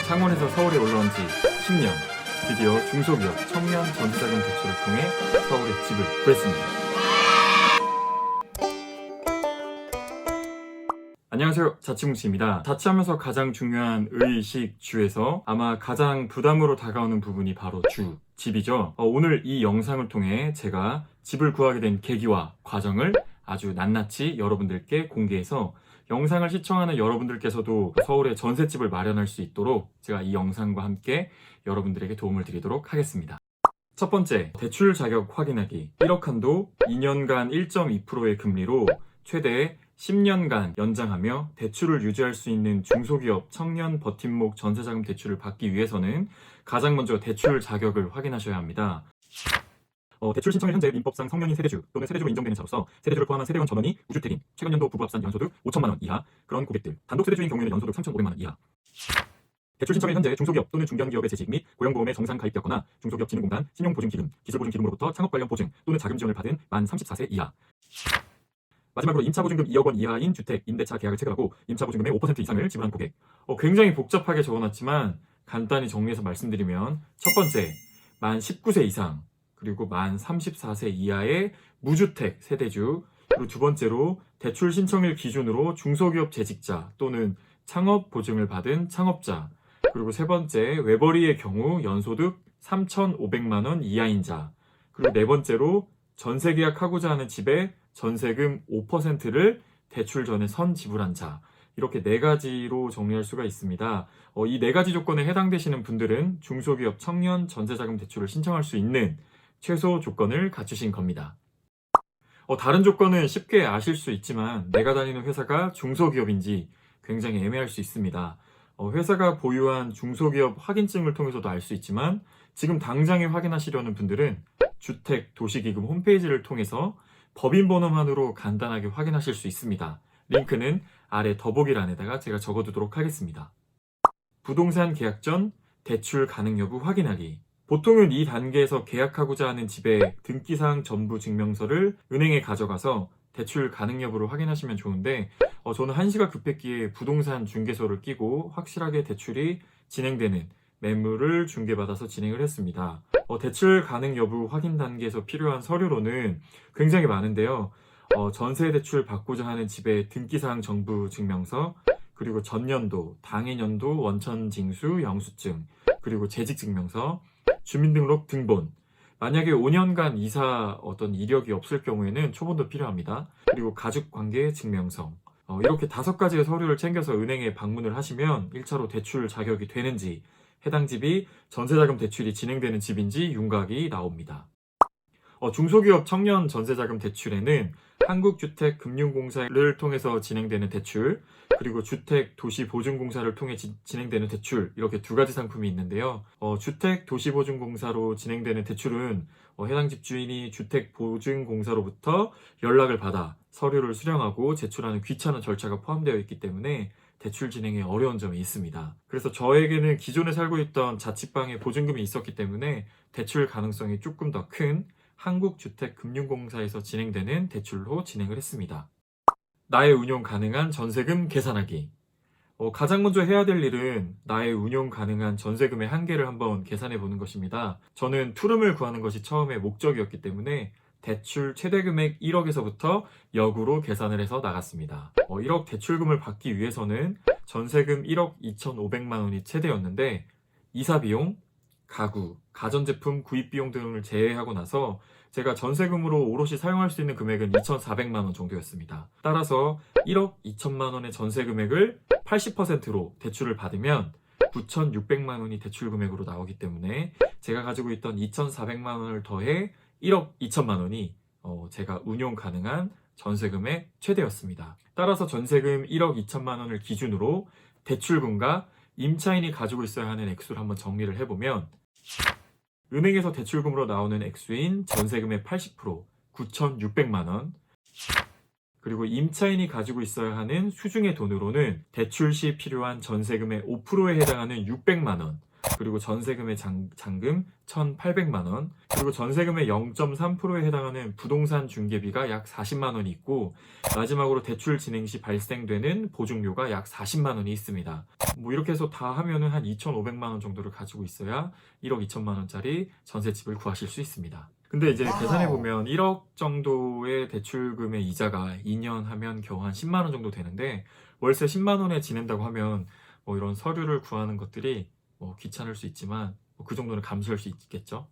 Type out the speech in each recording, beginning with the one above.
창원에서 서울에 올라온 지 10년, 드디어 중소기업 청년 전세자금 대출을 통해 서울에 집을 구했습니다. 안녕하세요, 자취뭉치입니다. 자취하면서 가장 중요한 의식 주에서 아마 가장 부담으로 다가오는 부분이 바로 집이죠. 오늘 이 영상을 통해 제가 집을 구하게 된 계기와 과정을 아주 낱낱이 여러분들께 공개해서 영상을 시청하는 여러분들께서도 서울에 전셋집을 마련할 수 있도록 제가 이 영상과 함께 여러분들에게 도움을 드리도록 하겠습니다. 첫 번째, 대출 자격 확인하기. 1억 한도 2년간 1.2%의 금리로 최대 10년간 연장하며 대출을 유지할 수 있는 중소기업 청년 버팀목 전세자금 대출을 받기 위해서는 가장 먼저 대출 자격을 확인하셔야 합니다. 대출 신청일 현재 민법상 성년인 세대주 또는 세대주로 인정되는 자로서 세대주를 포함한 세대원 전원이 무주택인 최근 연도 부부 합산 연소득 5천만 원 이하 그런 고객들, 단독 세대주인 경우에는 연소득 3,500만 원 이하. 대출 신청일 현재 중소기업 또는 중견기업의 재직 및 고용보험에 정상 가입되었거나 중소기업진흥공단 신용보증기금, 기술보증기금으로부터 창업 관련 보증 또는 자금 지원을 받은 만 34세 이하. 마지막으로 임차보증금 2억 원 이하인 주택, 임대차 계약을 체결하고 임차보증금의 5% 이상을 지불한 고객. 굉장히 복잡하게 적어놨지만 간단히 정리해서 말씀드리면 첫 번째, 만 19세 이상 그리고 만 34세 이하의 무주택 세대주, 그리고 두 번째로 대출 신청일 기준으로 중소기업 재직자 또는 창업 보증을 받은 창업자, 그리고 세 번째 외벌이의 경우 연소득 3,500만 원 이하인 자, 그리고 네 번째로 전세 계약하고자 하는 집에 전세금 5%를 대출 전에 선 지불한 자. 이렇게 네 가지로 정리할 수가 있습니다. 이 네 가지 조건에 해당되시는 분들은 중소기업 청년 전세자금 대출을 신청할 수 있는 최소 조건을 갖추신 겁니다. 다른 조건은 쉽게 아실 수 있지만 내가 다니는 회사가 중소기업인지 굉장히 애매할 수 있습니다. 회사가 보유한 중소기업 확인증을 통해서도 알 수 있지만 지금 당장에 확인하시려는 분들은 주택도시기금 홈페이지를 통해서 법인번호만으로 간단하게 확인하실 수 있습니다. 링크는 아래 더보기란에다가 제가 적어두도록 하겠습니다. 부동산 계약 전 대출 가능 여부 확인하기. 보통은 이 단계에서 계약하고자 하는 집의 등기사항 전부 증명서를 은행에 가져가서 대출 가능 여부를 확인하시면 좋은데 저는 한시가 급했기에 부동산 중개소를 끼고 확실하게 대출이 진행되는 매물을 중개받아서 진행을 했습니다. 대출 가능 여부 확인 단계에서 필요한 서류로는 굉장히 많은데요. 전세 대출 받고자 하는 집의 등기사항 정부 증명서, 그리고 전년도, 당해년도 원천징수 영수증, 그리고 재직증명서, 주민등록 등본, 만약에 5년간 이사 어떤 이력이 없을 경우에는 초본도 필요합니다. 그리고 가족관계 증명서. 이렇게 5가지의 서류를 챙겨서 은행에 방문을 하시면 1차로 대출 자격이 되는지, 해당 집이 전세자금 대출이 진행되는 집인지 윤곽이 나옵니다. 중소기업 청년 전세자금 대출에는 한국주택금융공사를 통해서 진행되는 대출, 그리고 주택도시보증공사를 통해 진행되는 대출, 이렇게 2가지 상품이 있는데요. 주택도시보증공사로 진행되는 대출은 해당 집주인이 주택보증공사로부터 연락을 받아 서류를 수령하고 제출하는 귀찮은 절차가 포함되어 있기 때문에 대출 진행에 어려운 점이 있습니다. 그래서 저에게는 기존에 살고 있던 자취방에 보증금이 있었기 때문에 대출 가능성이 조금 더 큰 한국주택금융공사에서 진행되는 대출로 진행을 했습니다. 나의 운용 가능한 전세금 계산하기. 가장 먼저 해야 될 일은 나의 운용 가능한 전세금의 한계를 한번 계산해 보는 것입니다. 저는 투룸을 구하는 것이 처음에 목적이었기 때문에 대출 최대 금액 1억에서부터 역으로 계산을 해서 나갔습니다. 1억 대출금을 받기 위해서는 전세금 1억 2,500만 원이 최대였는데 이사비용, 가구, 가전제품 구입비용 등을 제외하고 나서 제가 전세금으로 오롯이 사용할 수 있는 금액은 2,400만 원 정도였습니다. 따라서 1억 2천만 원의 전세 금액을 80%로 대출을 받으면 9,600만 원이 대출 금액으로 나오기 때문에 제가 가지고 있던 2,400만 원을 더해 1억 2천만 원이 제가 운용 가능한 전세금의 최대였습니다. 따라서 전세금 1억 2천만 원을 기준으로 대출금과 임차인이 가지고 있어야 하는 액수를 한번 정리를 해보면 은행에서 대출금으로 나오는 액수인 전세금의 80%, 9,600만 원, 그리고 임차인이 가지고 있어야 하는 수중의 돈으로는 대출 시 필요한 전세금의 5%에 해당하는 600만 원, 그리고 전세금의 잔금 1,800만 원, 그리고 전세금의 0.3%에 해당하는 부동산 중개비가 약 40만 원이 있고 마지막으로 대출 진행 시 발생되는 보증료가 약 40만 원이 있습니다. 뭐 이렇게 해서 다 하면은 한 2,500만 원 정도를 가지고 있어야 1억 2천만 원짜리 전셋집을 구하실 수 있습니다. 근데 이제 계산해보면 1억 정도의 대출금의 이자가 2년 하면 겨우 한 10만 원 정도 되는데, 월세 10만 원에 지낸다고 하면 뭐 이런 서류를 구하는 것들이 뭐 귀찮을 수 있지만 그 정도는 감수할 수 있겠죠.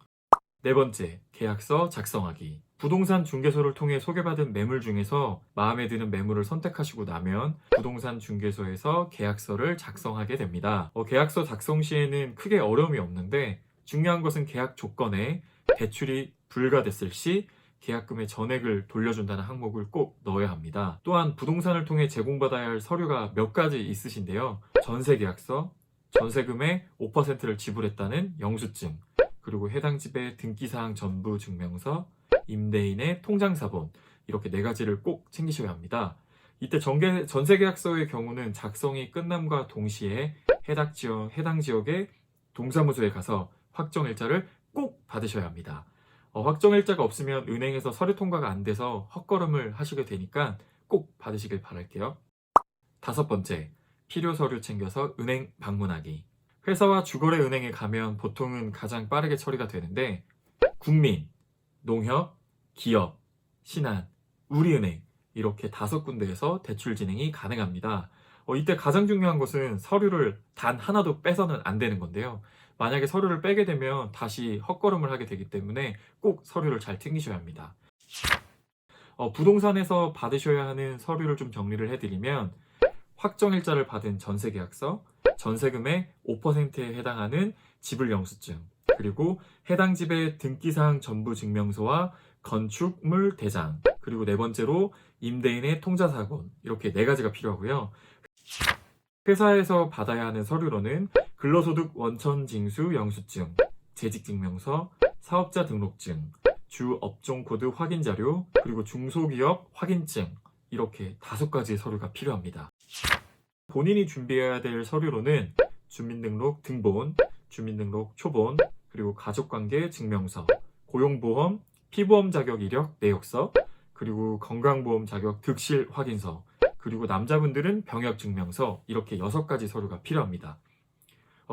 네 번째, 계약서 작성하기. 부동산 중개소를 통해 소개받은 매물 중에서 마음에 드는 매물을 선택하시고 나면 부동산 중개소에서 계약서를 작성하게 됩니다. 계약서 작성 시에는 크게 어려움이 없는데, 중요한 것은 계약 조건에 대출이 불가됐을 시 계약금의 전액을 돌려준다는 항목을 꼭 넣어야 합니다. 또한 부동산을 통해 제공받아야 할 서류가 몇 가지 있으신데요. 전세계약서, 전세금의 5%를 지불했다는 영수증, 그리고 해당 집의 등기사항 전부 증명서, 임대인의 통장사본, 이렇게 4가지를 꼭 챙기셔야 합니다. 이때 전세계약서의 경우는 작성이 끝남과 동시에 해당 지역의 동사무소에 가서 확정일자를 꼭 받으셔야 합니다. 확정일자가 없으면 은행에서 서류 통과가 안 돼서 헛걸음을 하시게 되니까 꼭 받으시길 바랄게요. 5번째, 필요 서류 챙겨서 은행 방문하기. 회사와 주거래 은행에 가면 보통은 가장 빠르게 처리가 되는데, 국민, 농협, 기업, 신한, 우리은행, 이렇게 5군데에서 대출 진행이 가능합니다. 이때 가장 중요한 것은 서류를 단 하나도 빼서는 안 되는 건데요. 만약에 서류를 빼게 되면 다시 헛걸음을 하게 되기 때문에 꼭 서류를 잘 챙기셔야 합니다. 부동산에서 받으셔야 하는 서류를 좀 정리를 해드리면, 확정일자를 받은 전세계약서, 전세금의 5%에 해당하는 지불 영수증, 그리고 해당 집의 등기사항 전부 증명서와 건축물 대장, 그리고 4번째로 임대인의 통장사본, 이렇게 4가지가 필요하고요. 회사에서 받아야 하는 서류로는 근로소득 원천징수 영수증, 재직증명서, 사업자 등록증, 주 업종코드 확인자료, 그리고 중소기업 확인증, 이렇게 5가지의 서류가 필요합니다. 본인이 준비해야 될 서류로는 주민등록 등본, 주민등록 초본, 그리고 가족관계 증명서, 고용보험, 피보험 자격 이력 내역서, 그리고 건강보험 자격 득실 확인서, 그리고 남자분들은 병역 증명서, 이렇게 6가지 서류가 필요합니다.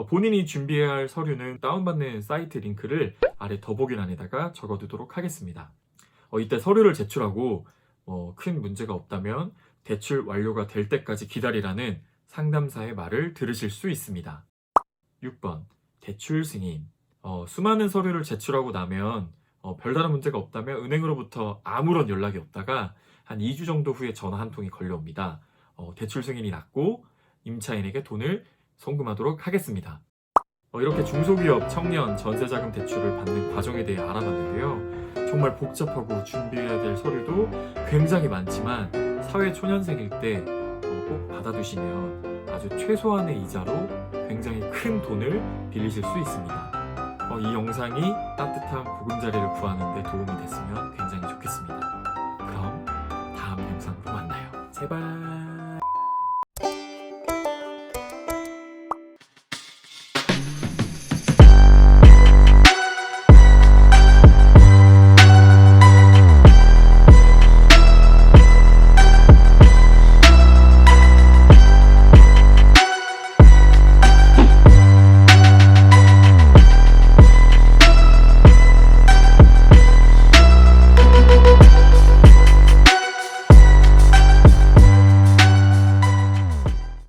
본인이 준비해야 할 서류는 다운받는 사이트 링크를 아래 더보기란에다가 적어두도록 하겠습니다. 이때 서류를 제출하고 큰 문제가 없다면 대출 완료가 될 때까지 기다리라는 상담사의 말을 들으실 수 있습니다. 6번, 대출 승인. 수많은 서류를 제출하고 나면 별다른 문제가 없다면 은행으로부터 아무런 연락이 없다가 한 2주 정도 후에 전화 한 통이 걸려옵니다. 대출 승인이 났고 임차인에게 돈을 송금하도록 하겠습니다. 이렇게 중소기업, 청년, 전세자금 대출을 받는 과정에 대해 알아봤는데요. 정말 복잡하고 준비해야 될 서류도 굉장히 많지만 사회초년생일 때 꼭 받아두시면 아주 최소한의 이자로 굉장히 큰 돈을 빌리실 수 있습니다. 이 영상이 따뜻한 보금자리를 구하는 데 도움이 됐으면 굉장히 좋겠습니다. 그럼 다음 영상으로 만나요. 제발.